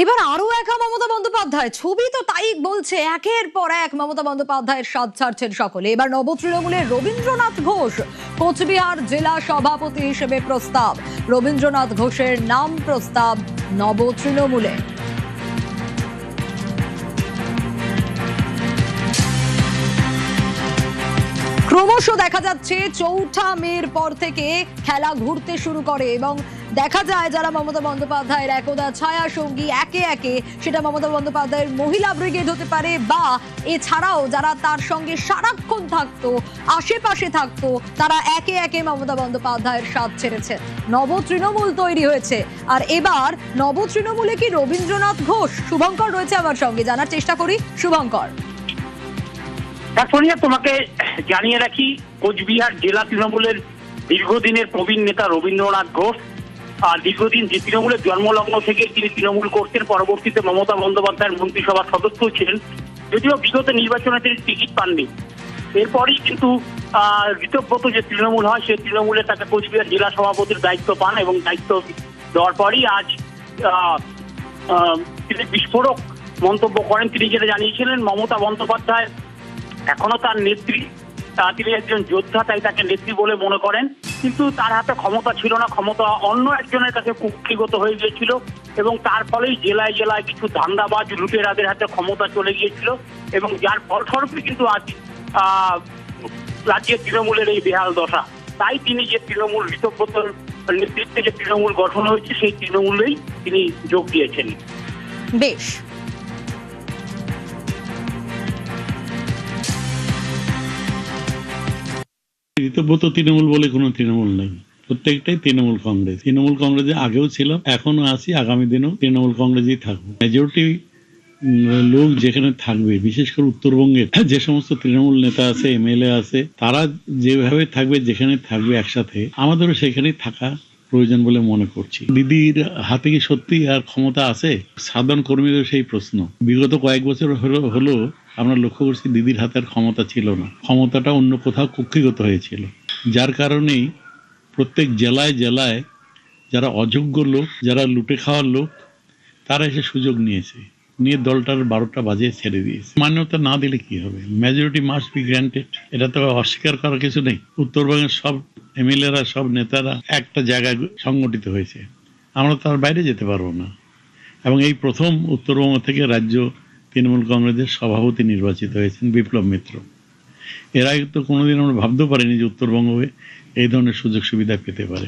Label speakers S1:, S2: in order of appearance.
S1: এবার আরো একা মমতা বন্দ্যোপাধ্যায়, ছবি তো তাই বলছে। একের পর এক মমতা বন্দ্যোপাধ্যায়ের স্বাদ ছাড়ছেন সকলে। এবার নব তৃণমূলের রবীন্দ্রনাথ ঘোষ কোচবিহার জেলা সভাপতি হিসেবে প্রস্তাব। রবীন্দ্রনাথ ঘোষের নাম প্রস্তাব নব তৃণমূলে। ক্রমশ দেখা যাচ্ছে ৪ঠা মের পর থেকে খেলা ঘুরতে শুরু করে এবং দেখা যায় যারা মমতা বন্দ্যোপাধ্যায়ের একদা ছায়া সঙ্গী একে একে, সেটা মমতা বন্দ্যোপাধ্যায়ের মহিলা ব্রিগেড হতে পারে বা এছাড়াও যারা তার সঙ্গে সারাক্ষণ থাকতো, আশেপাশে থাকতো, তারা একে একে মমতা বন্দ্যোপাধ্যায়ের স্বাদ ছেড়েছে। নব তৃণমূল তৈরি হয়েছে। আর এবার নব তৃণমূলে কি রবীন্দ্রনাথ ঘোষ? শুভঙ্কর রয়েছে আমার সঙ্গে, জানার চেষ্টা করি। শুভঙ্কর,
S2: সোনিয়া, তোমাকে জানিয়ে রাখি, কোচবিহার জেলা তৃণমূলের দীর্ঘদিনের প্রবীণ নেতা রবীন্দ্রনাথ ঘোষ দীর্ঘদিন যে তৃণমূলের জন্মলগ্ন থেকে তিনি তৃণমূল করতেন, পরবর্তীতে মমতা বন্দ্যোপাধ্যায়ের মন্ত্রিসভার সদস্য ছিলেন, যদিও বিগত নির্বাচনে তিনি টিকিট পাননি। এরপরই কিন্তু ঋতব্রত যে তৃণমূল হয়, সেই তৃণমূলে তাকে কোচবিহার জেলা সভাপতির দায়িত্ব পান এবং দায়িত্ব দেওয়ার পরই আজ তিনি বিস্ফোরক মন্তব্য করেন। তিনি যেটা জানিয়েছিলেন, মমতা বন্দ্যোপাধ্যায় এখনো তার নেত্রী, তিনি একজন যোদ্ধা, তাই তাকে নেত্রী বলে মনে করেন, কিন্তু তার হাতে ক্ষমতা ছিল না, ক্ষমতা অন্য একজনের কাছে কুক্ষিগত হয়ে গিয়েছিল এবং তার ফলেই জেলায় জেলায় কিছু ধান্দাবাজ লুটেরাদের হাতে ক্ষমতা চলে গিয়েছিল এবং যার ফলস্বরূপে কিন্তু আজ রাজ্যের তৃণমূলের এই বেহাল দশা। তাই তিনি যে তৃণমূল ঋতব্রতর নেতৃত্বে যে তৃণমূল গঠন হয়েছে, সেই তৃণমূলেই তিনি যোগ দিয়েছেন।
S1: বেশ,
S3: ঋতব্রত তৃণমূল বলে কোনো তৃণমূল নেই, প্রত্যেকটাই তৃণমূল কংগ্রেস। তৃণমূল কংগ্রেসে আগেও ছিলাম, এখনো আছি, আগামী দিনেও তৃণমূল কংগ্রেসই থাকবো। মেজরিটি লোক যেখানে থাকবে, বিশেষ করে উত্তরবঙ্গের যে সমস্ত তৃণমূল নেতা আছে, এমএলএ আছে, তারা যেভাবে থাকবে, যেখানে থাকবে একসাথে, আমাদেরও সেখানেই থাকা প্রয়োজন বলে মনে করছি। দিদির হাতে কি সত্যি আর ক্ষমতা আছে? সাধারণ কর্মীদের সেই প্রশ্ন। বিগত কয়েক বছর হলো আমরা লক্ষ্য করছি দিদির হাতের ক্ষমতা ছিল না, ক্ষমতাটা অন্য কোথাও কুক্ষিগত হয়েছিল, যার কারণেই প্রত্যেক জেলায় জেলায় যারা অযোগ্য লোক, যারা লুটে খাওয়ার লোক, তারা এসে সুযোগ নিয়ে দলটার 12টা বাজিয়ে ছেড়ে দিয়েছে। মান্যতা না দিলে কি হবে? মেজরিটি মাস্ট বি গ্রান্টেড, এটা তো অস্বীকার করার কিছু নেই। উত্তরবঙ্গের সব এমএলএরা, সব নেতারা একটা জায়গায় সংগঠিত হয়েছে, আমরা তার বাইরে যেতে পারবো না। এবং এই প্রথম উত্তরবঙ্গ থেকে রাজ্য তৃণমূল কংগ্রেসের সভাপতি নির্বাচিত হয়েছেন বিপ্লব মিত্র। এর আগে তো কোনোদিন আমরা ভাবতেও পারিনি যে উত্তরবঙ্গ এই ধরনের সুযোগ সুবিধা পেতে পারে।